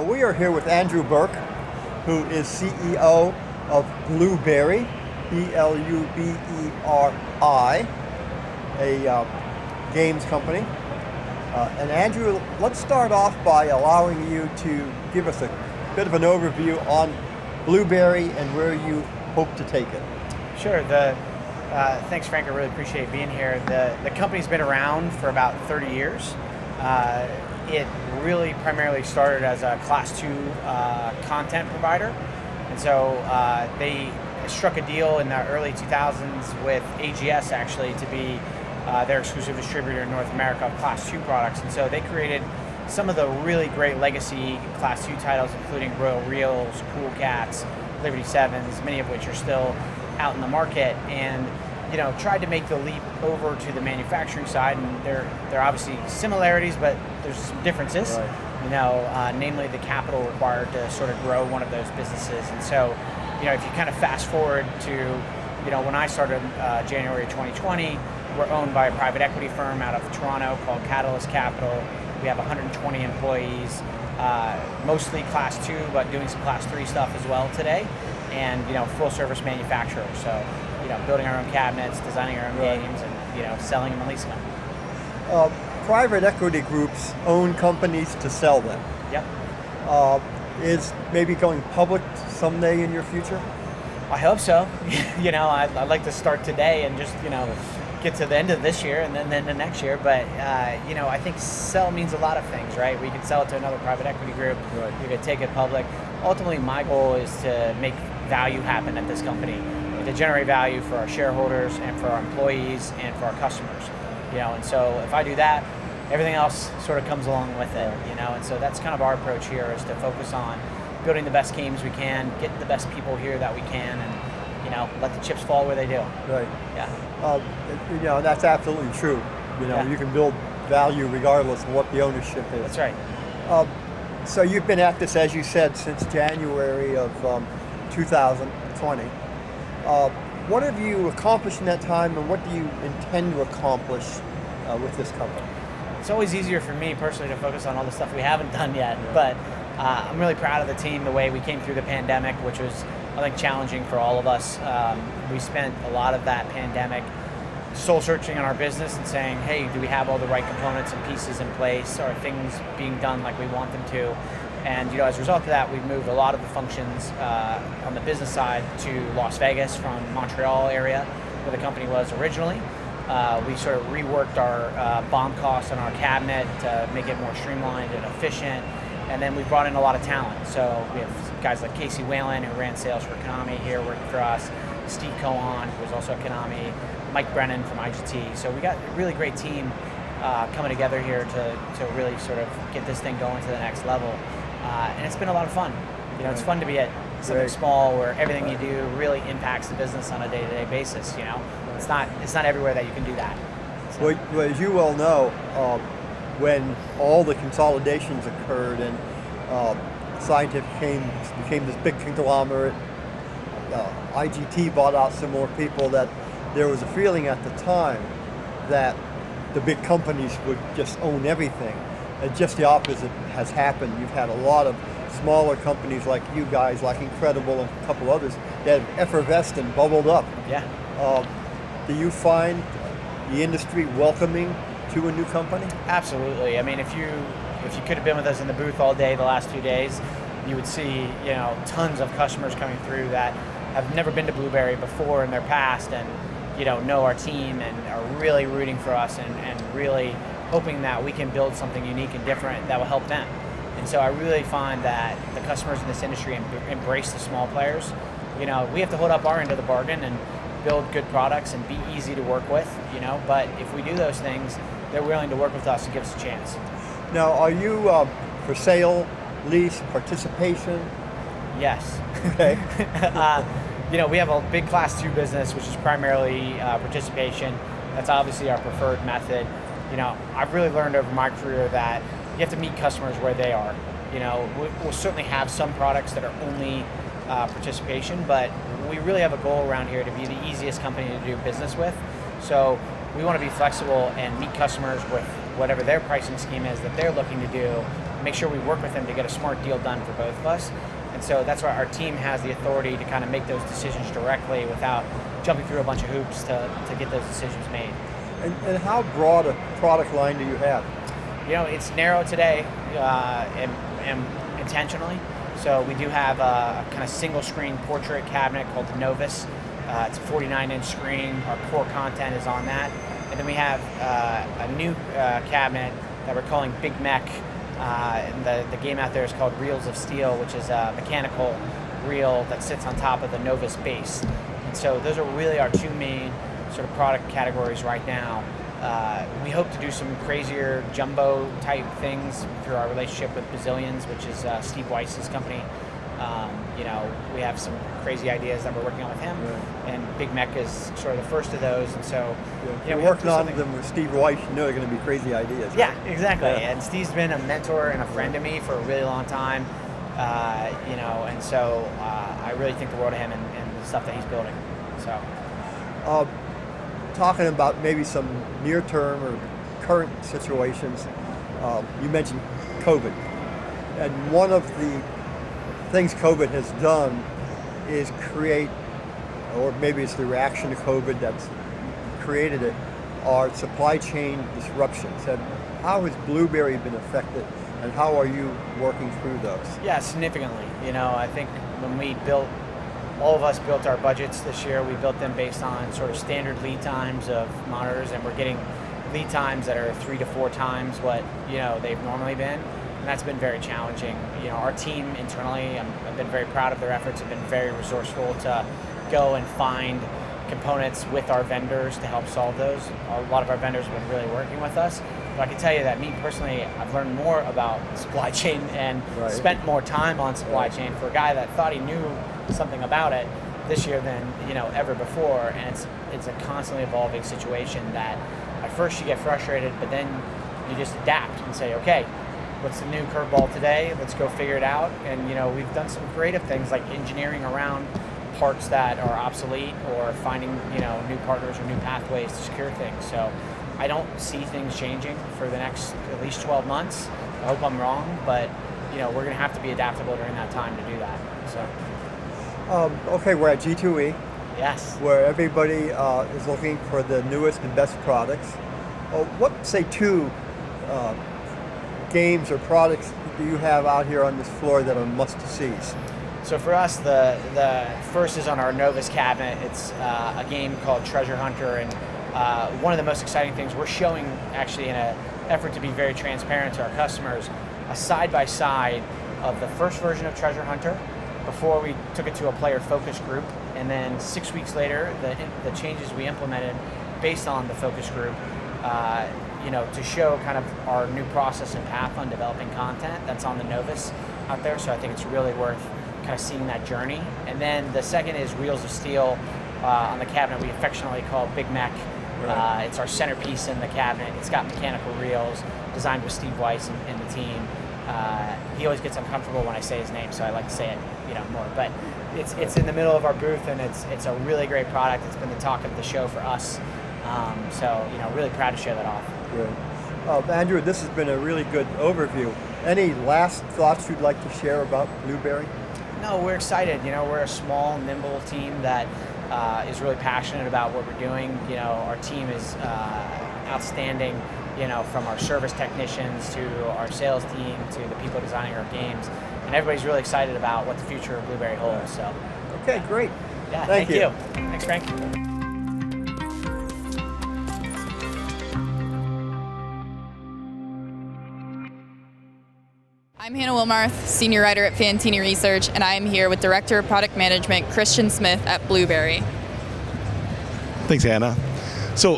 We are here with Andrew Burke, who is CEO of Bluberi, B-L-U-B-E-R-I, a games company. And Andrew, let's start off by allowing you to give us a bit of an overview on Bluberi and where you hope to take it. Sure. Thanks, Frank. I really appreciate being here. The company's been around for about 30 years. It really primarily started as a Class 2 content provider. And so they struck a deal in the early 2000s with AGS actually to be their exclusive distributor in North America of Class 2 products. And so they created some of the really great legacy Class 2 titles, including Royal Reels, Cool Cats, Liberty 7s, many of which are still out in the market, and tried to make the leap over to the manufacturing side. And there are obviously similarities, but there's some differences. Right. Namely the capital required to sort of grow one of those businesses. And so, if you kind of fast forward to, when I started January 2020, we're owned by a private equity firm out of Toronto called Catalyst Capital. We have 120 employees, mostly Class 2, but doing some Class 3 stuff as well today. And full service manufacturer. So building our own cabinets, designing our own games, and selling them and leasing them. Private equity groups own companies to sell them. Yep. Is maybe going public someday in your future? I hope so. I'd like to start today and just get to the end of this year and then the next year. But I think sell means a lot of things, right? We could sell it to another private equity group. Right. We could take it public. Ultimately, my goal is to make value happen at this company, to generate value for our shareholders and for our employees and for our customers. And so if I do that, everything else sort of comes along with it. And so that's kind of our approach here, is to focus on building the best games we can, get the best people here that we can, and let the chips fall where they do. Right. Yeah. That's absolutely true. You can build value regardless of what the ownership is. That's right. So you've been at this, as you said, since January of 2020. What have you accomplished in that time, and what do you intend to accomplish with this company? It's always easier for me personally to focus on all the stuff we haven't done yet, but I'm really proud of the team, the way we came through the pandemic, which was, I think, challenging for all of us. We spent a lot of that pandemic soul searching on our business and saying, hey, do we have all the right components and pieces in place? Are things being done like we want them to? And as a result of that, we've moved a lot of the functions on the business side to Las Vegas from Montreal area, where the company was originally. We sort of reworked our BOM costs on our cabinet to make it more streamlined and efficient. And then we brought in a lot of talent. So we have guys like Casey Whalen, who ran sales for Konami here working for us, Steve Cohen, who was also at Konami, Mike Brennan from IGT. So we got a really great team coming together here to really sort of get this thing going to the next level. And it's been a lot of fun. It's fun to be at something small where everything you do really impacts the business on a day-to-day basis. It's not everywhere that you can do that. So. Well, as you well know, when all the consolidations occurred and Scientific became this big conglomerate, IGT bought out some more people, that there was a feeling at the time that the big companies would just own everything. And just the opposite has happened. You've had a lot of smaller companies like you guys, like Incredible and a couple others, that have effervesced and bubbled up. Yeah. Do you find the industry welcoming to a new company? Absolutely. I mean, if you could have been with us in the booth all day the last 2 days, you would see tons of customers coming through that have never been to Bluberi before in their past, and know our team and are really rooting for us and really hoping that we can build something unique and different that will help them. And so I really find that the customers in this industry embrace the small players. We have to hold up our end of the bargain and build good products and be easy to work with, but if we do those things, they're willing to work with us and give us a chance. Now, are you for sale, lease, participation? Yes. Okay. We have a big Class 2 business, which is primarily participation. That's obviously our preferred method. I've really learned over my career that you have to meet customers where they are. We'll certainly have some products that are only participation, but we really have a goal around here to be the easiest company to do business with. So we want to be flexible and meet customers with whatever their pricing scheme is that they're looking to do, make sure we work with him to get a smart deal done for both of us. And so that's why our team has the authority to kind of make those decisions directly without jumping through a bunch of hoops to get those decisions made. And how broad a product line do you have? It's narrow today, and intentionally. So we do have a kind of single screen portrait cabinet called the Novus. It's a 49-inch screen. Our core content is on that. And then we have a new cabinet that we're calling Big Mech. And the game out there is called Reels of Steel, which is a mechanical reel that sits on top of the Novus base. And so those are really our two main sort of product categories right now. We hope to do some crazier jumbo type things through our relationship with Bazillions, which is Steve Weiss's company. We have some crazy ideas that we're working on with him, and Big Mech is sort of the first of those. And so, we're working on them with Steve Weiss. You know they're going to be crazy ideas. Right? Yeah, exactly. Yeah. And Steve's been a mentor and a friend to me for a really long time. And so I really think the world of him and the stuff that he's building. So, talking about maybe some near-term or current situations, you mentioned COVID, and one of the things COVID has done is create, or maybe it's the reaction to COVID that's created it, are supply chain disruptions. And how has Bluberi been affected, and how are you working through those? Yeah, significantly. I think when all of us built our budgets this year, we built them based on sort of standard lead times of monitors, and we're getting lead times that are 3 to 4 times what they've normally been. And that's been very challenging. Our team internally, I've been very proud of their efforts, have been very resourceful to go and find components with our vendors to help solve those. A lot of our vendors have been really working with us. But I can tell you that me personally, I've learned more about supply chain and spent more time on supply chain for a guy that thought he knew something about it this year than ever before. And it's a constantly evolving situation that at first you get frustrated, but then you just adapt and say, okay, what's the new curveball today? Let's go figure it out. And we've done some creative things like engineering around parts that are obsolete, or finding new partners or new pathways to secure things. So I don't see things changing for the next at least 12 months. I hope I'm wrong, but we're going to have to be adaptable during that time to do that. So okay, we're at G2E. Yes. Where everybody is looking for the newest and best products. What, say, 2 games or products do you have out here on this floor that are must-sees? So for us, the first is on our Novus cabinet. It's a game called Treasure Hunter, and one of the most exciting things we're showing, actually in an effort to be very transparent to our customers, a side-by-side of the first version of Treasure Hunter before we took it to a player focus group, and then 6 weeks later, the changes we implemented based on the focus group, to show kind of our new process and path on developing content that's on the Novus out there. So I think it's really worth kind of seeing that journey. And then the second is Reels of Steel on the cabinet we affectionately call Big Mech. Right. It's our centerpiece in the cabinet. It's got mechanical reels designed with Steve Weiss and the team. He always gets uncomfortable when I say his name, so I like to say it more. But it's in the middle of our booth, and it's a really great product. It's been the talk of the show for us. So really proud to show that off. Good. Andrew, this has been a really good overview. Any last thoughts you'd like to share about Bluberi? No, we're excited. We're a small, nimble team that is really passionate about what we're doing. Our team is outstanding, from our service technicians to our sales team to the people designing our games. And everybody's really excited about what the future of Bluberi holds. So. Okay, great. Yeah, thank you. Thanks, Frank. I'm Hannah Wilmarth, Senior Writer at Fantini Research, and I am here with Director of Product Management Christian Smith at Bluberi. Thanks, Hannah. So,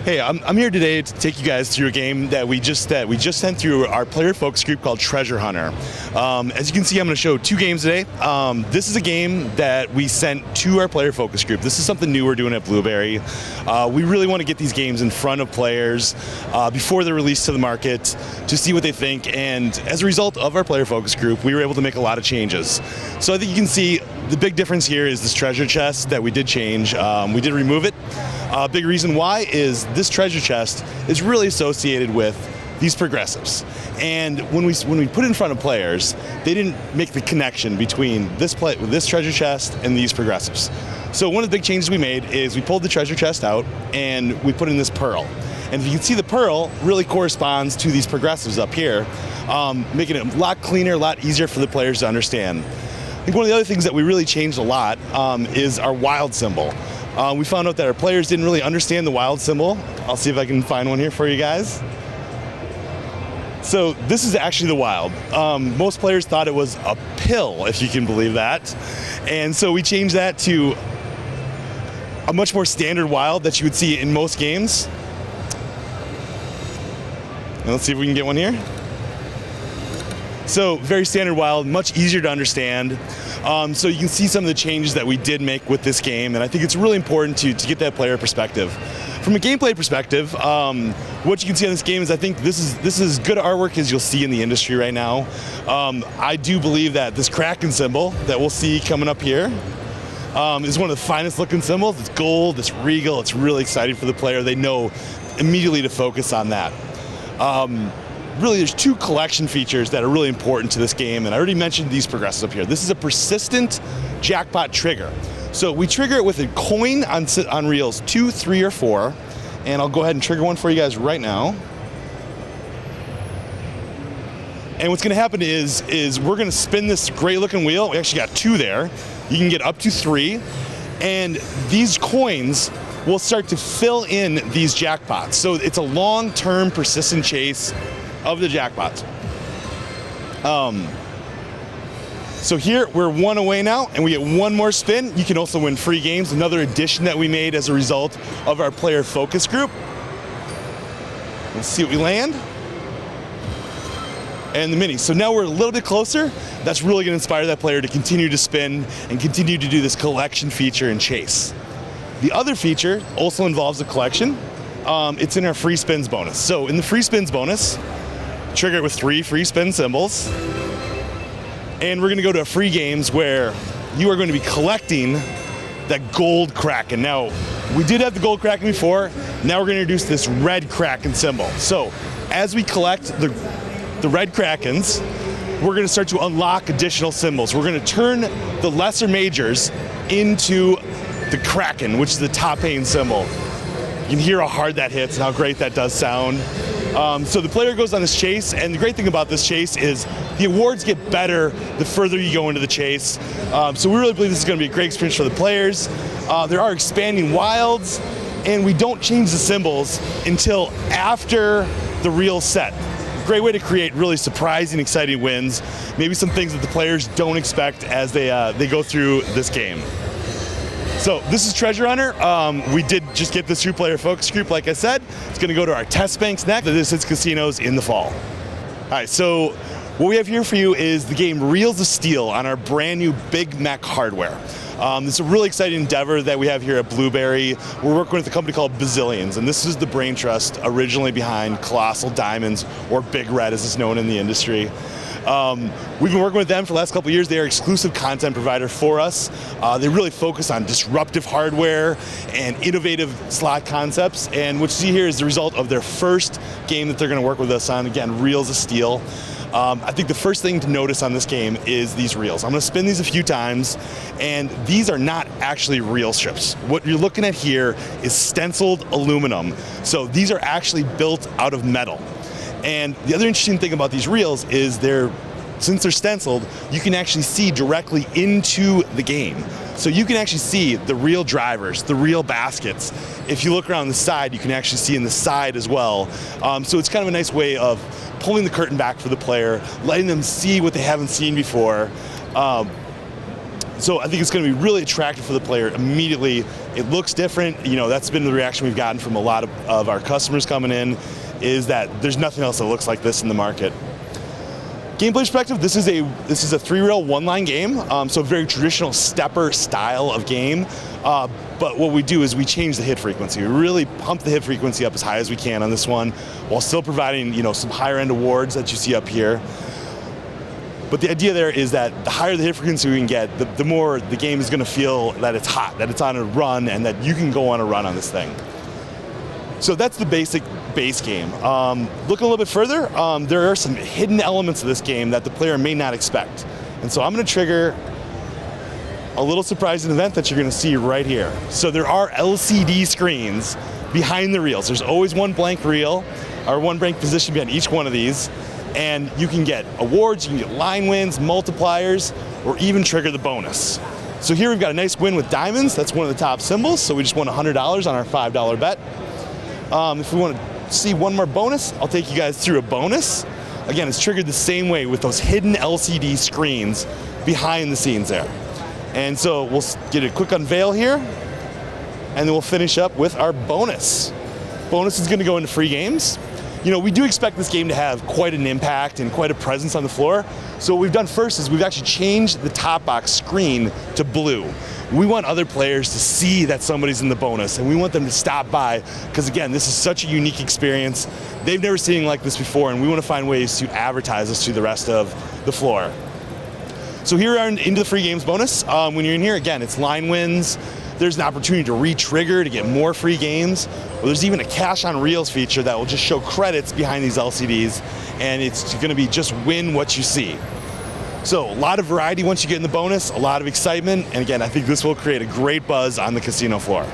hey, I'm here today to take you guys through a game that we just sent through our player focus group called Treasure Hunter. As you can see, I'm going to show 2 games today. This is a game that we sent to our player focus group. This is something new we're doing at Bluberi. We really want to get these games in front of players before they're released to the market to see what they think. And as a result of our player focus group, we were able to make a lot of changes. So I think you can see the big difference here is this treasure chest that we did change. We did remove it. Big reason why is this treasure chest is really associated with these progressives. And when we put it in front of players, they didn't make the connection between this treasure chest and these progressives. So one of the big changes we made is we pulled the treasure chest out and we put in this pearl. And you can see the pearl really corresponds to these progressives up here, making it a lot cleaner, a lot easier for the players to understand. I think one of the other things that we really changed a lot is our wild symbol. We found out that our players didn't really understand the wild symbol. I'll see if I can find one here for you guys. So this is actually the wild. Most players thought it was a pill, if you can believe that. And so we changed that to a much more standard wild that you would see in most games. And let's see if we can get one here. So very standard wild, much easier to understand. So you can see some of the changes that we did make with this game, and I think it's really important to get that player perspective. From a gameplay perspective, what you can see on this game is I think this is as good artwork as you'll see in the industry right now. I do believe that this Kraken symbol that we'll see coming up here is one of the finest looking symbols. It's gold, it's regal, it's really exciting for the player. They know immediately to focus on that. Really, there's two collection features that are really important to this game, and I already mentioned these progressives up here. This is a persistent jackpot trigger. So we trigger it with a coin on reels 2, 3, or 4, and I'll go ahead and trigger one for you guys right now. And what's going to happen is we're going to spin this great looking wheel. We actually got 2 there. You can get up to 3, and these coins will start to fill in these jackpots. So it's a long-term persistent chase of the jackpots. So here we're 1 away now, and we get 1 more spin. You can also win free games, another addition that we made as a result of our player focus group. Let's see what we land. And the mini. So now we're a little bit closer. That's really going to inspire that player to continue to spin and continue to do this collection feature and chase. The other feature also involves a collection. It's in our free spins bonus. So in the free spins bonus, trigger it with 3 free spin symbols. And we're going to go to free games where you are going to be collecting that gold Kraken. Now, we did have the gold Kraken before. Now we're going to introduce this red Kraken symbol. So as we collect the red Krakens, we're going to start to unlock additional symbols. We're going to turn the lesser majors into the Kraken, which is the top paying symbol. You can hear how hard that hits and how great that does sound. So the player goes on this chase, and the great thing about this chase is the awards get better the further you go into the chase. So we really believe this is going to be a great experience for the players. There are expanding wilds, and we don't change the symbols until after the reel set. Great way to create really surprising, exciting wins. Maybe some things that the players don't expect as they go through this game. So this is Treasure Hunter. We did just get this 2-player focus group, like I said. It's going to go to our test banks next. This is casinos in the fall. All right, so what we have here for you is the game Reels of Steel on our brand new Big Mech hardware. It's a really exciting endeavor that we have here at Bluberi. We're working with a company called Bazillions, and this is the brain trust originally behind Colossal Diamonds, or Big Red as it's known in the industry. We've been working with them for the last couple of years. They are exclusive content provider for us. They really focus on disruptive hardware and innovative slot concepts. And what you see here is the result of their first game that they're going to work with us on. Again, Reels of Steel. I think the first thing to notice on this game is these reels. I'm going to spin these a few times, and these are not actually reel strips. What you're looking at here is stenciled aluminum. So these are actually built out of metal. And the other interesting thing about these reels is since they're stenciled, you can actually see directly into the game. So you can actually see the real drivers, the real baskets. If you look around the side, you can actually see in the side as well. So it's kind of a nice way of pulling the curtain back for the player, letting them see what they haven't seen before. So I think it's going to be really attractive for the player immediately. It looks different. You know, that's been the reaction we've gotten from a lot of our customers coming in, is that there's nothing else that looks like this in the market. Gameplay perspective, this is a 3-reel 1-line game, so a very traditional stepper style of game. But what we do is we change the hit frequency. We really pump the hit frequency up as high as we can on this one, while still providing, you know, some higher end awards that you see up here. But the idea there is that the higher the hit frequency we can get, the more the game is going to feel that it's hot, that it's on a run, and that you can go on a run on this thing. So that's the basic base game. Looking a little bit further, there are some hidden elements of this game that the player may not expect. And so I'm going to trigger a little surprising event that you're going to see right here. So there are LCD screens behind the reels. There's always one blank reel or one blank position behind each one of these. And you can get awards, you can get line wins, multipliers, or even trigger the bonus. So here we've got a nice win with diamonds. That's one of the top symbols. So we just won $100 on our $5 bet. If we want to see one more bonus, I'll take you guys through a bonus. Again, it's triggered the same way with those hidden LCD screens behind the scenes there. And so we'll get a quick unveil here, and then we'll finish up with our bonus. Bonus is going to go into free games. You know, we do expect this game to have quite an impact and quite a presence on the floor. So what we've done first is we've actually changed the top box screen to blue. We want other players to see that somebody's in the bonus, and we want them to stop by, because again, this is such a unique experience. They've never seen anything like this before, and we want to find ways to advertise this to the rest of the floor. So here we are into the free games bonus. When you're in here, again, it's line wins. There's an opportunity to re-trigger to get more free games. Or there's even a cash on reels feature that will just show credits behind these LCDs, and it's going to be just win what you see. So a lot of variety once you get in the bonus, a lot of excitement, and again, I think this will create a great buzz on the casino floor.